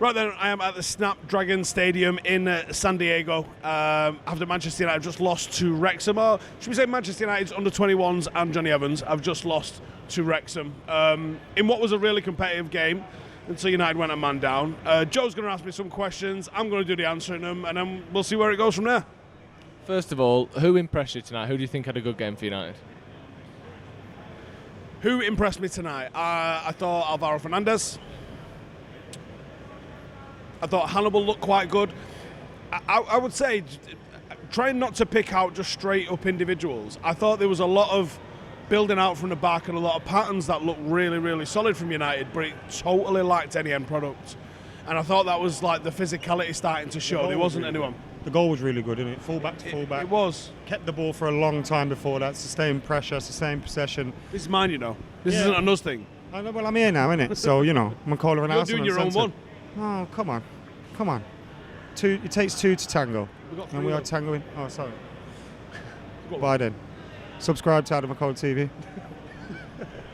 Right then, I am at the Snapdragon Stadium in San Diego. After Manchester United have just lost to Wrexham, or should we say Manchester United's under-21s and Johnny Evans have just lost to Wrexham in what was a really competitive game until United went a man down. Joe's going to ask me some questions, I'm going to do the answering them, and then we'll see where it goes from there. First of all, who impressed you tonight? Who do you think had a good game for United? Who impressed me tonight? I thought Alvaro Fernandez. I thought Hannibal looked quite good. I would say, trying not to pick out just straight up individuals, I thought there was a lot of building out from the back and a lot of patterns that looked really, really solid from United, but it totally lacked any end product. And I thought that was like the physicality starting to show. There wasn't anyone. The goal was really good, isn't it? Full-back to full-back. It was. Kept the ball for a long time before that, sustained pressure, sustained possession. This is mine, you know. This isn't a us thing. I know, well, I'm here now, innit? So, you know, I'm a caller and You're doing your own one. Oh, come on. Come on. It takes two to tango. And we are tangoing. Oh, sorry. Bye then. Subscribe to Adam McCall TV.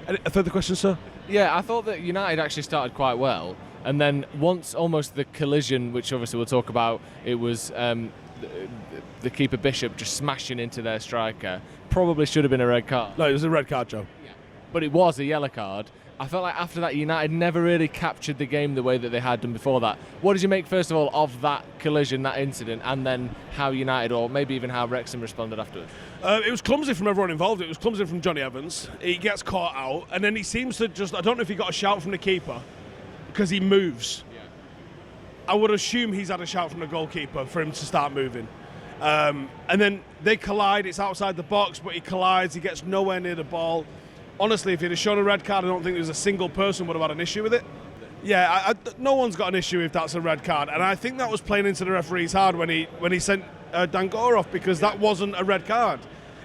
A further question, sir? Yeah, I thought that United actually started quite well. And then once almost the collision, which obviously we'll talk about, it was the keeper Bishop just smashing into their striker. Probably should have been a red card. No, it was a red card, Joe. Yeah. But it was a yellow card. I felt like after that, United never really captured the game the way that they had done before that. What did you make, first of all, of that collision, that incident, and then how United, or maybe even how Wrexham responded afterwards? It was clumsy from everyone involved. It was clumsy from Johnny Evans. He gets caught out, and then he seems to just, I don't know if he got a shout from the keeper, because he moves. Yeah. I would assume he's had a shout from the goalkeeper for him to start moving. And then they collide, it's outside the box, but he collides, he gets nowhere near the ball. Honestly, if he'd have shown a red card, I don't think there's a single person would have had an issue with it. Yeah, no one's got an issue if that's a red card, and I think that was playing into the referee's hard when he sent Dangor off, because that wasn't a red card.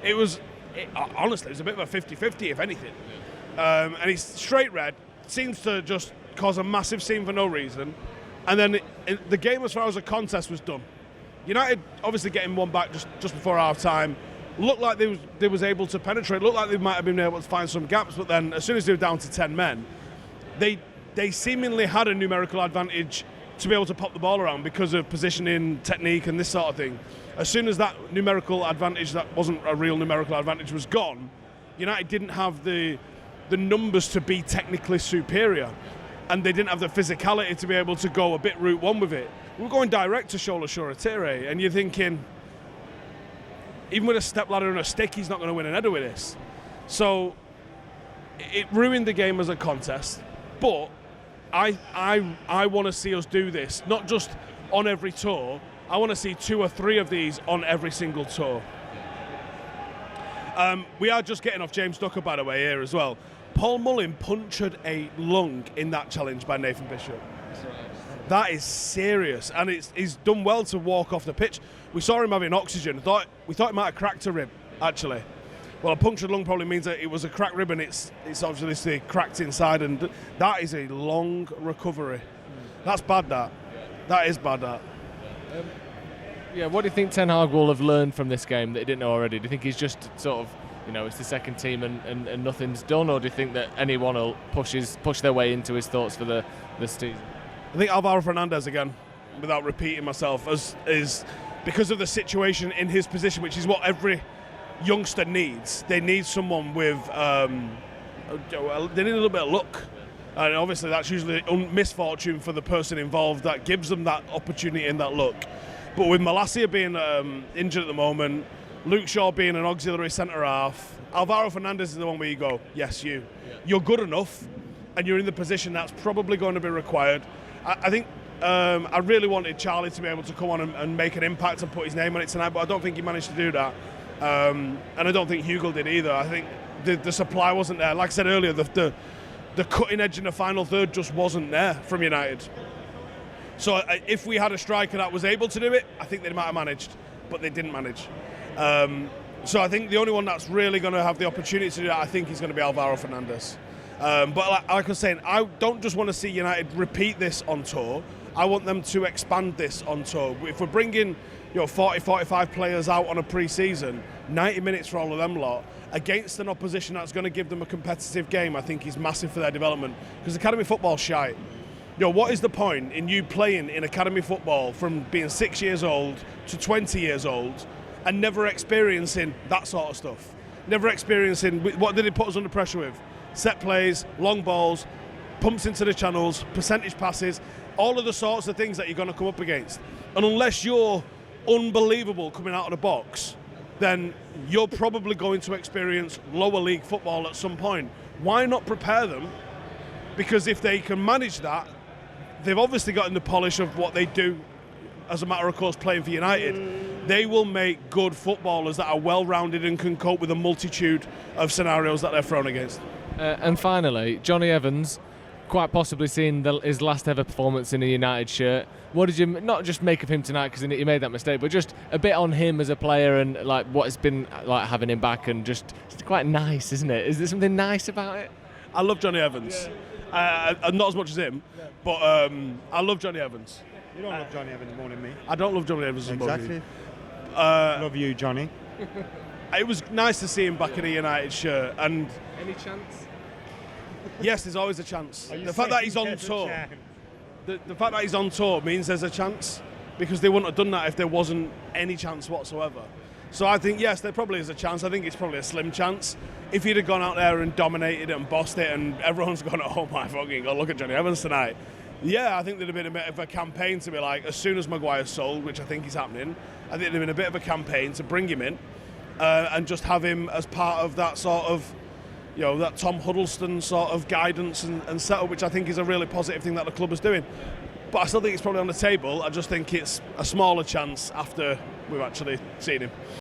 Honestly, it was a bit of a 50-50, if anything. And he's straight red, seems to just cause a massive scene for no reason, and then the game, as far as a contest, was done. United obviously getting one back just before half time. Looked like they was able to penetrate, looked like they might have been able to find some gaps, but then as soon as they were down to 10 men, they seemingly had a numerical advantage to be able to pop the ball around because of positioning, technique and this sort of thing. As soon as that numerical advantage, that wasn't a real numerical advantage, was gone, United didn't have the numbers to be technically superior, and they didn't have the physicality to be able to go a bit route one with it. We were going direct to Shola Shoretire, and you're thinking, even with a stepladder and a stick, he's not going to win an header with this. So it ruined the game as a contest. But I want to see us do this, not just on every tour. I want to see 2 or 3 of these on every single tour. We are just getting off James Ducker, by the way, here as well. Paul Mullin punctured a lung in that challenge by Nathan Bishop. That is serious, and he's done well to walk off the pitch. We saw him having oxygen. We thought he might have cracked a rib, actually. Well, a punctured lung probably means that it was a cracked rib, and it's obviously cracked inside, and that is a long recovery. That's bad, that. That is bad, that. Yeah, what do you think Ten Hag will have learned from this game that he didn't know already? Do you think he's just sort of, it's the second team and nothing's done, or do you think that anyone will push their way into his thoughts for this season? I think Alvaro Fernandez, again, without repeating myself, is because of the situation in his position, which is what every youngster needs. They need someone with, they need a little bit of luck. And obviously that's usually misfortune for the person involved that gives them that opportunity and that luck. But with Malacia being injured at the moment, Luke Shaw being an auxiliary centre-half, Alvaro Fernandez is the one where you go, yes, you're good enough, and you're in the position that's probably going to be required. I think I really wanted Charlie to be able to come on and make an impact and put his name on it tonight, but I don't think he managed to do that. And I don't think Hugo did either. I think the supply wasn't there. Like I said earlier, the cutting edge in the final third just wasn't there from United. So if we had a striker that was able to do it, I think they might have managed, but they didn't manage. So I think the only one that's really going to have the opportunity to do that, I think, is going to be Alvaro Fernandez. But like I was saying, I don't just want to see United repeat this on tour. I want them to expand this on tour. If we're bringing 40, 45 players out on a pre-season, 90 minutes for all of them lot, against an opposition that's going to give them a competitive game, I think is massive for their development. Because academy football's shite. what is the point in you playing in academy football from being 6 years old to 20 years old and never experiencing that sort of stuff? Never experiencing, what did it put us under pressure with? Set plays, long balls, pumps into the channels, percentage passes, all of the sorts of things that you're going to come up against. And unless you're unbelievable coming out of the box, then you're probably going to experience lower league football at some point. Why not prepare them? Because if they can manage that, they've obviously gotten the polish of what they do as a matter of course playing for United. They will make good footballers that are well-rounded and can cope with a multitude of scenarios that they're thrown against. And finally, Johnny Evans, quite possibly seeing his last ever performance in a United shirt. What did you not just make of him tonight because he made that mistake, but just a bit on him as a player and like what it's been like having him back, and just it's quite nice, isn't it? Is there something nice about it? I love Johnny Evans. Not as much as him, but I love Johnny Evans. You don't love Johnny Evans more than me. I don't love Johnny Evans as much as Exactly. you. Love you, Johnny. It was nice to see him back in a United shirt, and Any chance? yes, there's always a chance. The fact that he's on tour, the fact that he's on tour means there's a chance, because they wouldn't have done that if there wasn't any chance whatsoever. So I think yes, there probably is a chance. I think it's probably a slim chance. If he'd have gone out there and dominated it and bossed it, and everyone's gone, oh my fucking god, look at Johnny Evans tonight. Yeah, I think there'd have been a bit of a campaign to be like, as soon as Maguire's sold, which I think is happening, I think there'd have been a bit of a campaign to bring him in and just have him as part of that sort of, that Tom Huddleston sort of guidance and setup, which I think is a really positive thing that the club is doing. But I still think it's probably on the table. I just think it's a smaller chance after we've actually seen him.